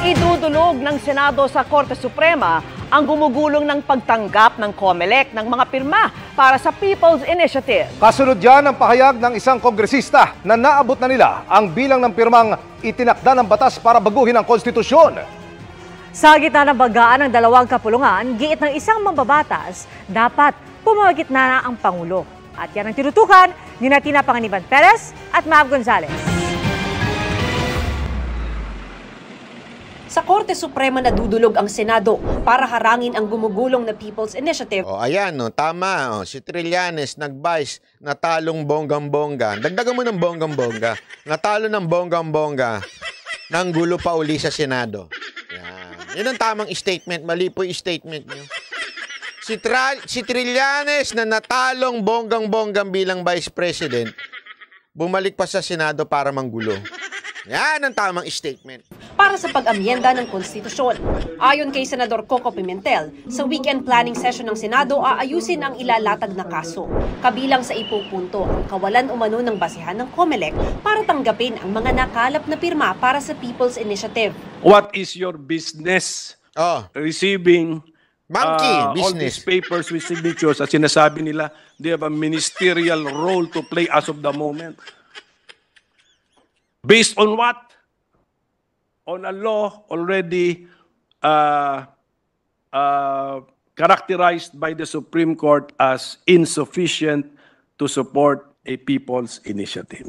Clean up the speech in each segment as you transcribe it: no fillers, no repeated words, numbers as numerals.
Idudulog ng Senado sa Korte Suprema ang gumugulong ng pagtanggap ng COMELEC ng mga pirma para sa People's Initiative. Kasunod yan ang pahayag ng isang kongresista na naabot na nila ang bilang ng pirmang itinakda ng batas para baguhin ang konstitusyon. Sa gitna ng bagaan ng dalawang kapulungan, giit ng isang mambabatas, dapat pumamagitna na ang Pangulo. At yan ang tinutukan ni Tina Panganiban Perez at Mav Gonzalez. Sa Korte Suprema nadudulog ang Senado para harangin ang gumugulong na People's Initiative. Ayan, tama. Si Trillanes nag-vice, natalong bonggang-bongga. Dagdagan mo ng bonggang-bongga. Natalo ng bonggang-bongga. Nang gulo pa uli sa Senado. Yan. Yan ang tamang statement. Mali po yung statement niyo. Si Trillanes na natalong bonggang-bonggang bilang Vice President, bumalik pa sa Senado para manggulo. Yan ang tamang statement. Para sa pag-amyenda ng konstitusyon. Ayon kay Senador Coco Pimentel, sa weekend planning session ng Senado aayusin ang ilalatag na kaso. Kabilang sa ipupunto ang kawalan umano ng basihan ng COMELEC para tanggapin ang mga nakalap na pirma para sa People's Initiative. What is your business receiving monkey all business these papers with signatures at sinasabi nila they have a ministerial role to play as of the moment? Based on what? On a law already characterized by the Supreme Court as insufficient to support a people's initiative.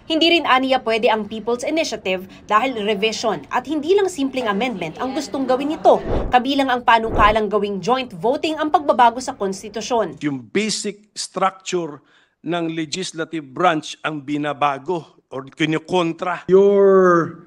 Hindi rin aniya pwede ang People's Initiative dahil revision at hindi lang simpleng amendment ang gustong gawin nito. Kabilang ang panukalang gawing joint voting ang pagbabago sa konstitusyon. Yung basic structure ng legislative branch ang binabago or kinukontra. Your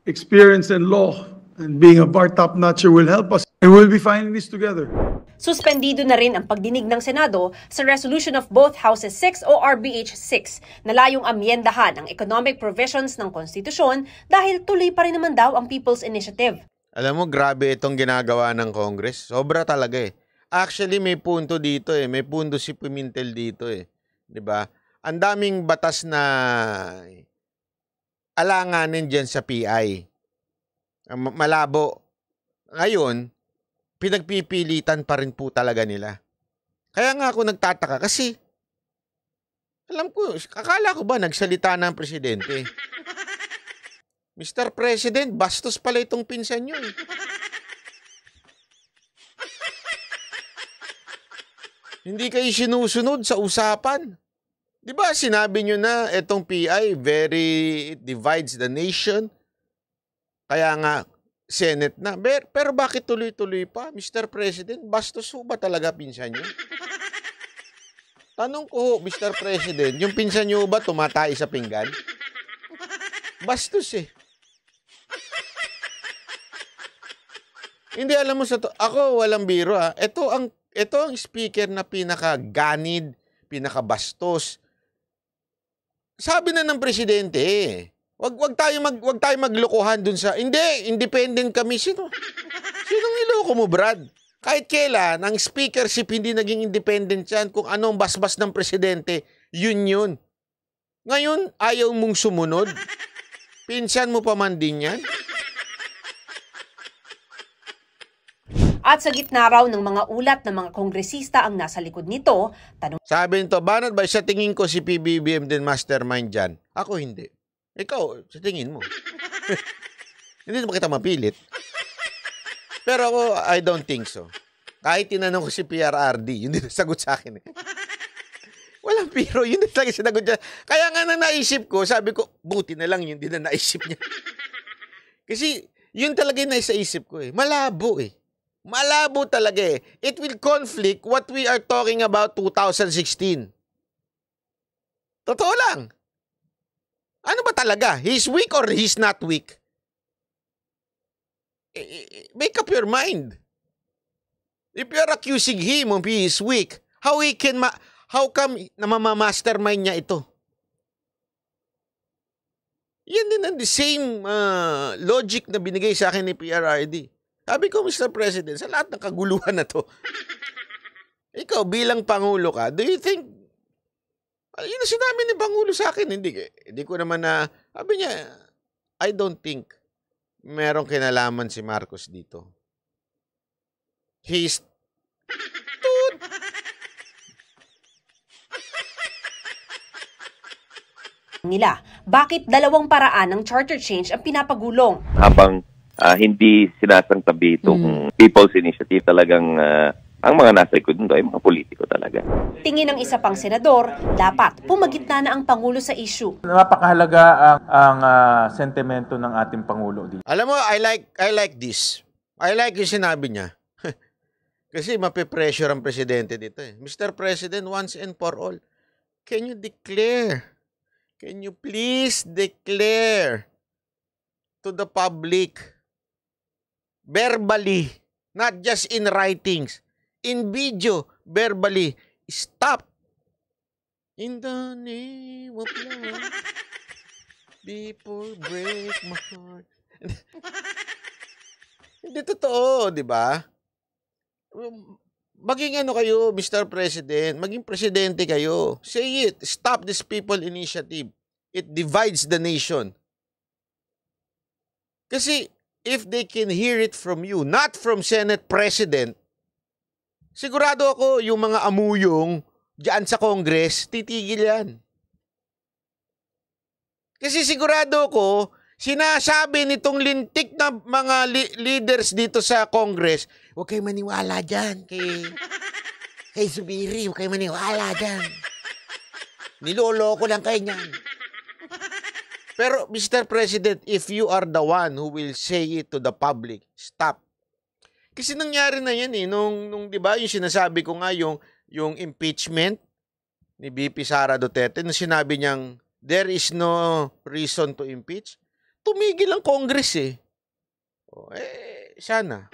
experience in law and being a bar top notcher will help us. And we'll be finding this together. Suspendido na rin ang pagdinig ng Senado sa resolution of both Houses 6 o RBH 6 na layong amyendahan ang economic provisions ng konstitusyon dahil tuloy pa rin naman daw ang People's Initiative. Alam mo, grabe itong ginagawa ng Congress. Sobra talaga eh. Actually, may punto dito eh. May punto si Pimentel dito eh. 'Di ba? Ang daming batas na alanganin dyan sa PI. Malabo. Ngayon, pinagpipilitan pa rin po talaga nila. Kaya nga ako nagtataka kasi alam ko, akala ko ba nagsalita na ang presidente? Mr. President, bastos pala itong pinsan nyo eh. Hindi kayo sinusunod sa usapan. Di ba sinabi nyo na itong PI it divides the nation? Kaya nga, Senate na. Pero bakit tuloy-tuloy pa? Mr. President, bastos ho ba talaga pinsan nyo? Tanong ko ho, Mr. President, yung pinsan nyo ba tumatay sa pinggan? Bastos eh. Hindi, alam mo sa to. Ako, walang biro ha. Ito ang speaker na pinaka-ganid, pinaka-bastos. Sabi na ng presidente eh. Wag tayo maglokohan dun sa hindi independent kami. Sinong iloko mo, Brad? Kahit kailan ang speakership hindi naging independent yan, kung anong basbas ng presidente, yun. Ngayon ayaw mong sumunod. Pinsan mo pa man din yan. At sa gitna raw ng mga ulat ng mga kongresista ang nasa likod nito, sabi nito, Banat ba sa tingin ko si PBBM din mastermind dyan? Ako hindi. Ikaw, sa tingin mo. Hindi naman kita mapilit. Pero ako, I don't think so. Kahit tinanong ko si PRRD, yun din sagot sa akin. Walang biro, yun din talaga sinagot niya. Kaya nga na naisip ko, sabi ko, buti na lang yun din na naisip niya. Kasi yun talaga yung nasa isip ko eh. Malabo eh. Malabo talaga eh. It will conflict what we are talking about 2016. Totoo lang. Ano ba talaga? He's weak or he's not weak? Make up your mind. If you're accusing him of he is weak, how come na mamamastermind niya ito? Yan din ang the same logic na binigay sa akin ni PRRD. Sabi ko, Mr. President, sa lahat ng kaguluhan na to, ikaw bilang Pangulo ka, do you think yun na sinabi ni Pangulo sa akin, hindi ko naman na, sabi niya, I don't think merong kinalaman si Marcos dito. He's nila. Bakit dalawang paraan ng charter change ang pinapagulong? Habang hindi sinasangtabi itong People's Initiative, talagang ang mga nasa likod nito ay mga politiko talaga. Tingin ng isa pang senador, dapat pumagitna na ang Pangulo sa issue. Napakahalaga ang sentimento ng ating Pangulo dito. Alam mo, I like this. I like yung sinabi niya. Kasi mape-pressure ang presidente dito eh. Mr. President, once and for all, can you declare? Can you please declare to the public, verbally, not just in writings, in video, verbally, stop. In the name of love, people break my heart. Hindi totoo, di ba? Maging ano kayo, Mr. President, maging presidente kayo. Say it. Stop this people initiative. It divides the nation. Kasi if they can hear it from you, not from Senate President, sigurado ako yung mga amuyong diyan sa Congress, titigil yan. Kasi sigurado ko, sinasabi nitong lintik na mga leaders dito sa Congress, huwag kayo maniwala dyan kay Zubiri, huwag kayo maniwala dyan. Niloloko lang kayo niyan. Pero Mr. President, if you are the one who will say it to the public, stop. Kasi nangyari na yan eh, nung 'di ba, yung sinasabi ko nga yung impeachment ni VP Sara Duterte, nung sinabi niyang there is no reason to impeach. Tumigil ang Congress eh. Sana.